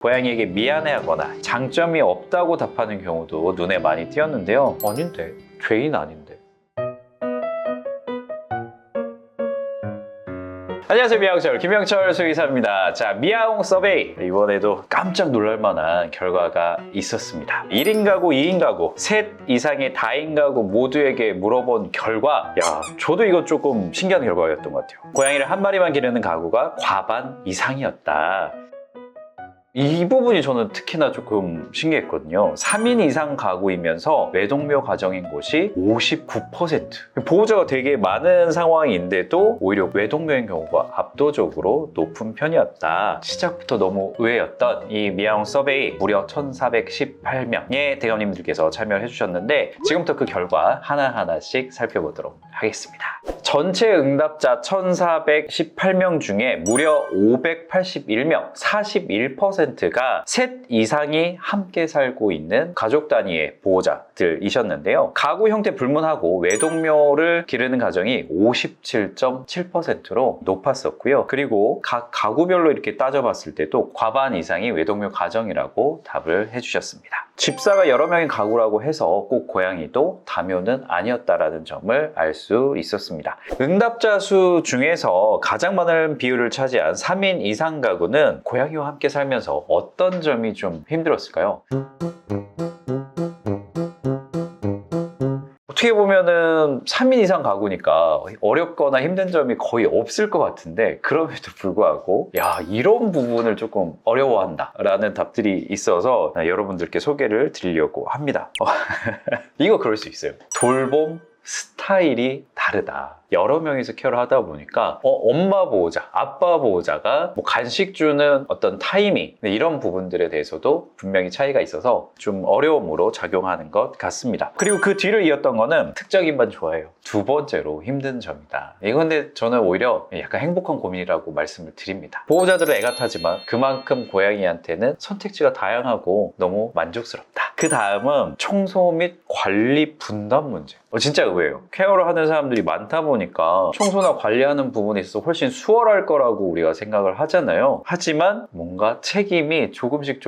고양이에게 미안해하거나 장점이 없다고 답하는 경우도 눈에 많이 띄었는데요. 아닌데, 죄인 아닌데. 안녕하세요, 미아홍철 김영철 수의사입니다. 자, 미아홍 서베이, 이번에도 깜짝 놀랄만한 결과가 있었습니다. 1인 가구, 2인 가구, 셋 이상의 다인 가구 모두에게 물어본 결과, 저도 이건 조금 신기한 결과였던 것 같아요. 고양이를 한 마리만 기르는 가구가 과반 이상이었다. 이 부분이 저는 특히나 조금 신기했거든요. 3인 이상 가구이면서 외동묘 가정인 곳이 59%. 보호자가 되게 많은 상황인데도 오히려 외동묘인 경우가 압도적으로 높은 편이었다. 시작부터 너무 의외였던 이 미아홍 서베이, 무려 1418명의 대감님들께서 참여를 해주셨는데, 지금부터 그 결과 하나하나씩 살펴보도록 하겠습니다. 전체 응답자 1418명 중에 무려 581명, 41%가 셋 이상이 함께 살고 있는 가족 단위의 보호자들이셨는데요. 가구 형태 불문하고 외동묘를 기르는 가정이 57.7%로 높았었고요. 그리고 각 가구별로 이렇게 따져봤을 때도 과반 이상이 외동묘 가정이라고 답을 해주셨습니다. 집사가 여러 명의 가구라고 해서 꼭 고양이도 다묘는 아니었다라는 점을 알 수 있었습니다. 응답자 수 중에서 가장 많은 비율을 차지한 3인 이상 가구는 고양이와 함께 살면서 어떤 점이 좀 힘들었을까요? 어떻게 보면은 3인 이상 가구니까 어렵거나 힘든 점이 거의 없을 것 같은데, 그럼에도 불구하고 이런 부분을 조금 어려워한다 라는 답들이 있어서 여러분들께 소개를 드리려고 합니다. 이거 그럴 수 있어요. 돌봄 스타일이 다르다. 여러 명이서 케어를 하다 보니까 엄마 보호자, 아빠 보호자가 간식 주는 어떤 타이밍, 이런 부분들에 대해서도 분명히 차이가 있어서 좀 어려움으로 작용하는 것 같습니다. 그리고 그 뒤를 이었던 거는 특적인만 좋아해요. 두 번째로 힘든 점이다. 이건 근데 저는 오히려 약간 행복한 고민이라고 말씀을 드립니다. 보호자들은 애가 타지만 그만큼 고양이한테는 선택지가 다양하고 너무 만족스럽다. 그 다음은 청소 및 관리 분담 문제. 진짜 의외예요. 케어를 하는 사람들이 많다 보니까 청소나 관리하는 부분에 있어서 훨씬 수월할 거라고 우리가 생각을 하잖아요. 하지만 뭔가 책임이 조금씩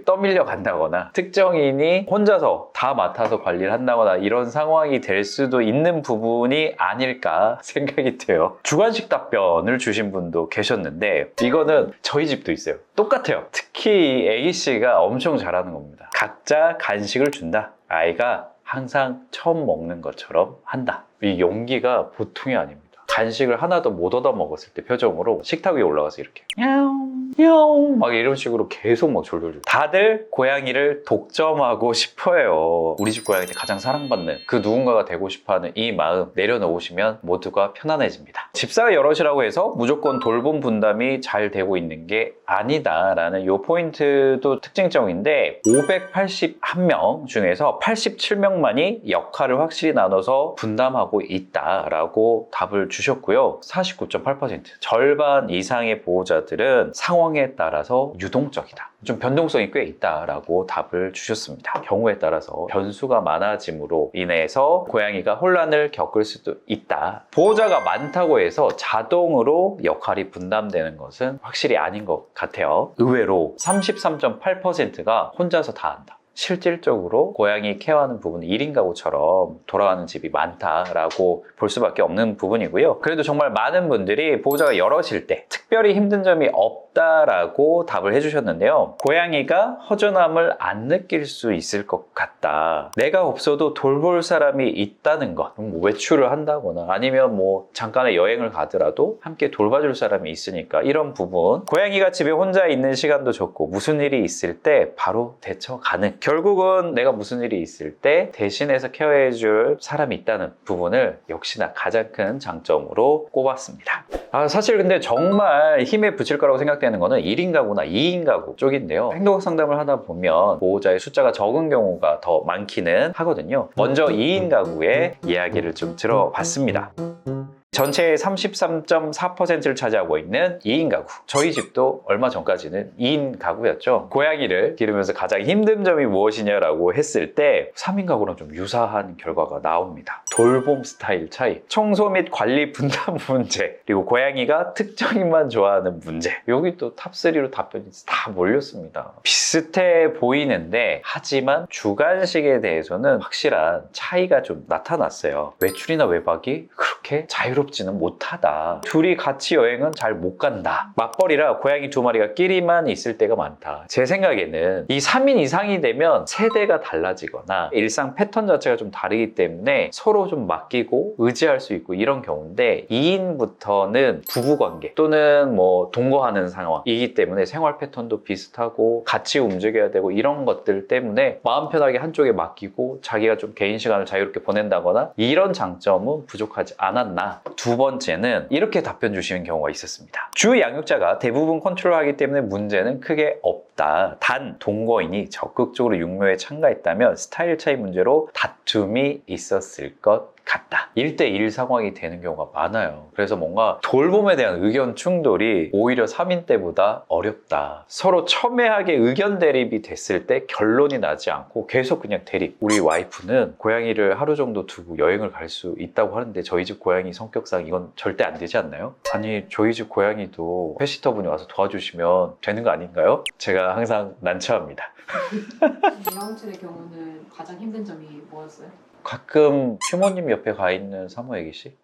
떠밀려 간다거나 특정인이 혼자서 다 맡아서 관리를 한다거나 이런 상황이 될 수도 있는 부분이 아닐까 생각이 돼요. 주관식 답변을 주신 분도 계셨는데, 이거는 저희 집도 있어요. 똑같아요. 특히 애기씨가 엄청 잘하는 겁니다. 각자 간식을 준다. 아이가 항상 처음 먹는 것처럼 한다. 이 용기가 보통이 아닙니다. 간식을 하나도 못 얻어 먹었을 때 표정으로 식탁 위에 올라가서 이렇게 야옹 야옹 막 이런 식으로 계속 막 졸졸졸. 다들 고양이를 독점하고 싶어요. 우리 집 고양이한테 가장 사랑받는 그 누군가가 되고 싶어하는 이 마음 내려놓으시면 모두가 편안해집니다. 집사가 여럿이라고 해서 무조건 돌봄 분담이 잘 되고 있는 게 아니다 라는 이 포인트도 특징적인데, 581명 중에서 87명만이 역할을 확실히 나눠서 분담하고 있다라고 답을 주셨고요. 49.8%, 절반 이상의 보호자들은 상황에 따라서 유동적이다, 좀 변동성이 꽤 있다라고 답을 주셨습니다. 경우에 따라서 변수가 많아짐으로 인해서 고양이가 혼란을 겪을 수도 있다. 보호자가 많다고 해서 자동으로 역할이 분담되는 것은 확실히 아닌 것 같아요. 의외로 33.8%가 혼자서 다 한다. 실질적으로 고양이 케어하는 부분은 1인 가구처럼 돌아가는 집이 많다라고 볼 수밖에 없는 부분이고요. 그래도 정말 많은 분들이 보호자가 여럿일 때 특별히 힘든 점이 없다라고 답을 해주셨는데요. 고양이가 허전함을 안 느낄 수 있을 것 같다. 내가 없어도 돌볼 사람이 있다는 것, 외출을 한다거나 아니면 잠깐의 여행을 가더라도 함께 돌봐줄 사람이 있으니까 이런 부분, 고양이가 집에 혼자 있는 시간도 적고 무슨 일이 있을 때 바로 대처 가능. 결국은 내가 무슨 일이 있을 때 대신해서 케어해줄 사람이 있다는 부분을 역시나 가장 큰 장점으로 꼽았습니다. 사실 근데 정말 힘에 부칠 거라고 생각되는 거는 1인 가구나 2인 가구 쪽인데요. 행동 상담을 하다 보면 보호자의 숫자가 적은 경우가 더 많기는 하거든요. 먼저 2인 가구의 이야기를 좀 들어봤습니다. 전체의 33.4%를 차지하고 있는 2인 가구. 저희 집도 얼마 전까지는 2인 가구였죠. 고양이를 기르면서 가장 힘든 점이 무엇이냐라고 했을 때 3인 가구랑 좀 유사한 결과가 나옵니다. 돌봄 스타일 차이, 청소 및 관리 분담 문제, 그리고 고양이가 특정인만 좋아하는 문제. 여기 또 탑3로 답변이 다 몰렸습니다. 비슷해 보이는데 하지만 주관식에 대해서는 확실한 차이가 좀 나타났어요. 외출이나 외박이 그렇게 자유롭지는 못하다. 둘이 같이 여행은 잘 못 간다. 맞벌이라 고양이 2마리가 끼리만 있을 때가 많다. 제 생각에는 이 3인 이상이 되면 세대가 달라지거나 일상 패턴 자체가 좀 다르기 때문에 서로 좀 맡기고 의지할 수 있고 이런 경우인데 2인부터는 부부관계 또는 뭐 동거하는 상황이기 때문에 생활 패턴도 비슷하고 같이 움직여야 되고 이런 것들 때문에 마음 편하게 한쪽에 맡기고 자기가 좀 개인 시간을 자유롭게 보낸다거나 이런 장점은 부족하지 않았나. 두 번째는 이렇게 답변 주시는 경우가 있었습니다. 주 양육자가 대부분 컨트롤하기 때문에 문제는 크게 없다. 단 동거인이 적극적으로 육묘에 참가했다면 스타일 차이 문제로 다툼이 있었을 것 같다. 1대1 상황이 되는 경우가 많아요. 그래서 뭔가 돌봄에 대한 의견 충돌이 오히려 3인 때보다 어렵다. 서로 첨예하게 의견 대립이 됐을 때 결론이 나지 않고 계속 그냥 대립. 우리 와이프는 고양이를 하루 정도 두고 여행을 갈 수 있다고 하는데 저희 집 고양이 성격상 이건 절대 안 되지 않나요? 아니 저희 집 고양이도 패시터분이 와서 도와주시면 되는 거 아닌가요? 제가 항상 난처합니다. 이영훈의 경우는 가장 힘든 점이 뭐였어요? 가끔 휴모님 옆에 가 있는 사모 애기씨?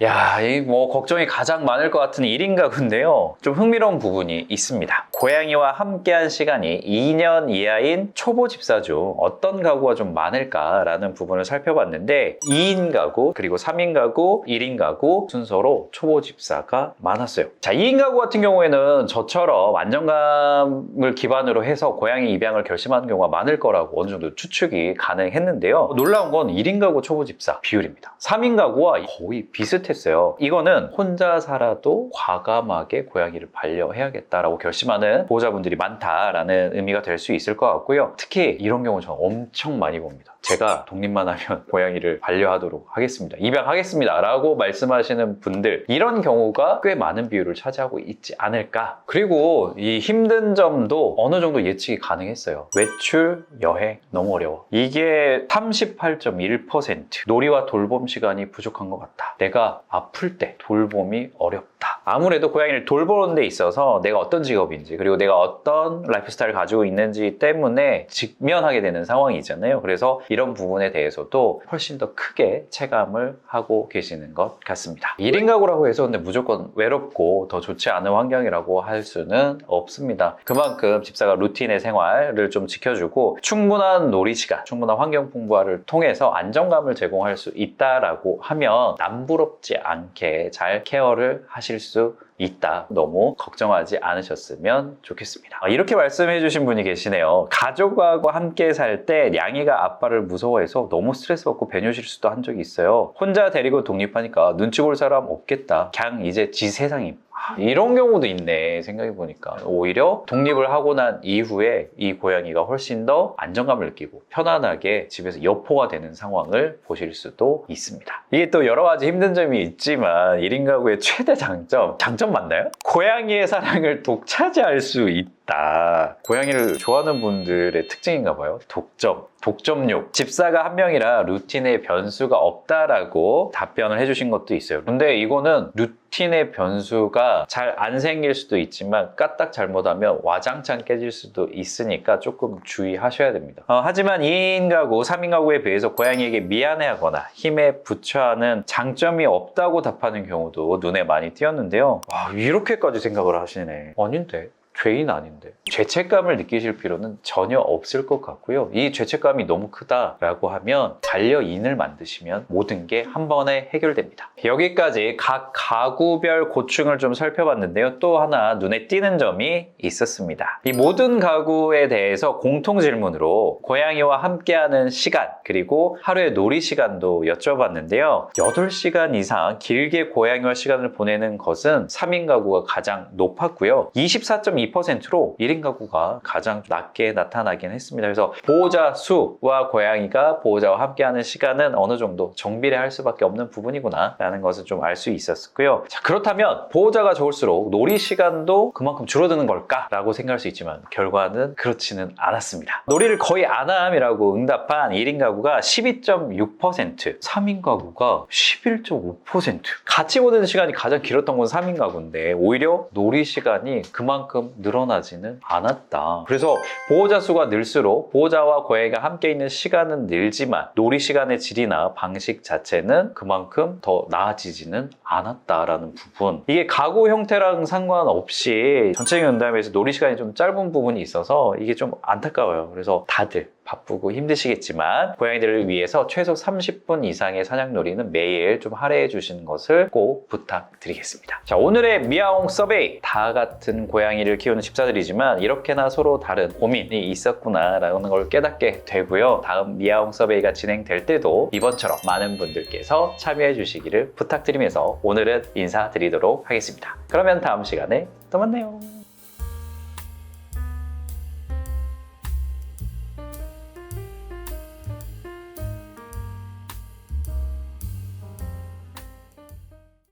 야, 이 뭐 걱정이 가장 많을 것 같은 1인 가구인데요. 좀 흥미로운 부분이 있습니다. 고양이와 함께한 시간이 2년 이하인 초보 집사 중 어떤 가구가 좀 많을까라는 부분을 살펴봤는데 2인 가구, 그리고 3인 가구, 1인 가구 순서로 초보 집사가 많았어요. 자, 2인 가구 같은 경우에는 저처럼 안정감을 기반으로 해서 고양이 입양을 결심하는 경우가 많을 거라고 어느 정도 추측이 가능했는데요. 놀라운 건 1인 가구 초보 집사 비율입니다. 3인 가구와 거의 비슷했어요. 이거는 혼자 살아도 과감하게 고양이를 반려해야겠다라고 결심하는 보호자분들이 많다라는 의미가 될 수 있을 것 같고요. 특히 이런 경우 저는 엄청 많이 봅니다. 제가 독립만 하면 고양이를 반려하도록 하겠습니다. 입양하겠습니다. 라고 말씀하시는 분들, 이런 경우가 꽤 많은 비율을 차지하고 있지 않을까. 그리고 이 힘든 점도 어느 정도 예측이 가능했어요. 외출, 여행 너무 어려워. 이게 38.1%. 놀이와 돌봄 시간이 부족한 것 같다. 내가 아플 때 돌봄이 어렵다. 아무래도 고양이를 돌보는 데 있어서 내가 어떤 직업인지 그리고 내가 어떤 라이프 스타일을 가지고 있는지 때문에 직면하게 되는 상황이잖아요. 그래서 이런 부분에 대해서도 훨씬 더 크게 체감을 하고 계시는 것 같습니다. 1인 가구라고 해서 근데 무조건 외롭고 더 좋지 않은 환경이라고 할 수는 없습니다. 그만큼 집사가 루틴의 생활을 좀 지켜주고 충분한 놀이 시간, 충분한 환경 풍부화를 통해서 안정감을 제공할 수 있다라고 하면 남부럽지 않게 잘 케어를 하실 수 있다. 너무 걱정하지 않으셨으면 좋겠습니다. 이렇게 말씀해 주신 분이 계시네요. 가족하고 함께 살 때 냥이가 아빠를 무서워해서 너무 스트레스 받고 배뇨 실수도 한 적이 있어요. 혼자 데리고 독립하니까 눈치 볼 사람 없겠다. 그냥 이제 지 세상임. 이런 경우도 있네 생각해보니까. 오히려 독립을 하고 난 이후에 이 고양이가 훨씬 더 안정감을 느끼고 편안하게 집에서 여포가 되는 상황을 보실 수도 있습니다. 이게 또 여러 가지 힘든 점이 있지만 1인 가구의 최대 장점 맞나요? 고양이의 사랑을 독차지할 수 있다. 고양이를 좋아하는 분들의 특징인가 봐요. 독점욕. 집사가 한 명이라 루틴에 변수가 없다라고 답변을 해주신 것도 있어요. 근데 이거는 루틴의 변수가 잘 안 생길 수도 있지만 까딱 잘못하면 와장창 깨질 수도 있으니까 조금 주의하셔야 됩니다. 하지만 2인 가구, 3인 가구에 비해서 고양이에게 미안해하거나 힘에 부처하는 장점이 없다고 답하는 경우도 눈에 많이 띄었는데요. 와, 이렇게까지 생각을 하시네. 아닌데. 죄인 아닌데. 죄책감을 느끼실 필요는 전혀 없을 것 같고요. 이 죄책감이 너무 크다라고 하면 반려인을 만드시면 모든 게 한 번에 해결됩니다. 여기까지 각 가구별 고충을 좀 살펴봤는데요. 또 하나 눈에 띄는 점이 있었습니다. 이 모든 가구에 대해서 공통 질문으로 고양이와 함께하는 시간 그리고 하루의 놀이 시간도 여쭤봤는데요. 8시간 이상 길게 고양이와 시간을 보내는 것은 3인 가구가 가장 높았고요. 24.2% 12%로 1인 가구가 가장 낮게 나타나긴 했습니다. 그래서 보호자 수와 고양이가 보호자와 함께하는 시간은 어느 정도 정비례할 수밖에 없는 부분이구나 라는 것을 좀 알 수 있었고요. 자, 그렇다면 보호자가 적을수록 놀이 시간도 그만큼 줄어드는 걸까? 라고 생각할 수 있지만 결과는 그렇지는 않았습니다. 놀이를 거의 안 함이라고 응답한 1인 가구가 12.6%, 3인 가구가 11.5%. 같이 보내는 시간이 가장 길었던 건 3인 가구인데 오히려 놀이 시간이 그만큼 늘어나지는 않았다. 그래서 보호자 수가 늘수록 보호자와 고양이가 함께 있는 시간은 늘지만 놀이 시간의 질이나 방식 자체는 그만큼 더 나아지지는 않았다라는 부분. 이게 가구 형태랑 상관없이 전체적인 면담에서 놀이 시간이 좀 짧은 부분이 있어서 이게 좀 안타까워요. 그래서 다들 바쁘고 힘드시겠지만 고양이들을 위해서 최소 30분 이상의 사냥놀이는 매일 좀 할애해 주시는 것을 꼭 부탁드리겠습니다. 자, 오늘의 미아옹 서베이. 다 같은 고양이를 키우는 집사들이지만 이렇게나 서로 다른 고민이 있었구나 라는 걸 깨닫게 되고요. 다음 미아옹 서베이가 진행될 때도 이번처럼 많은 분들께서 참여해 주시기를 부탁드리면서 오늘은 인사드리도록 하겠습니다. 그러면 다음 시간에 또 만나요.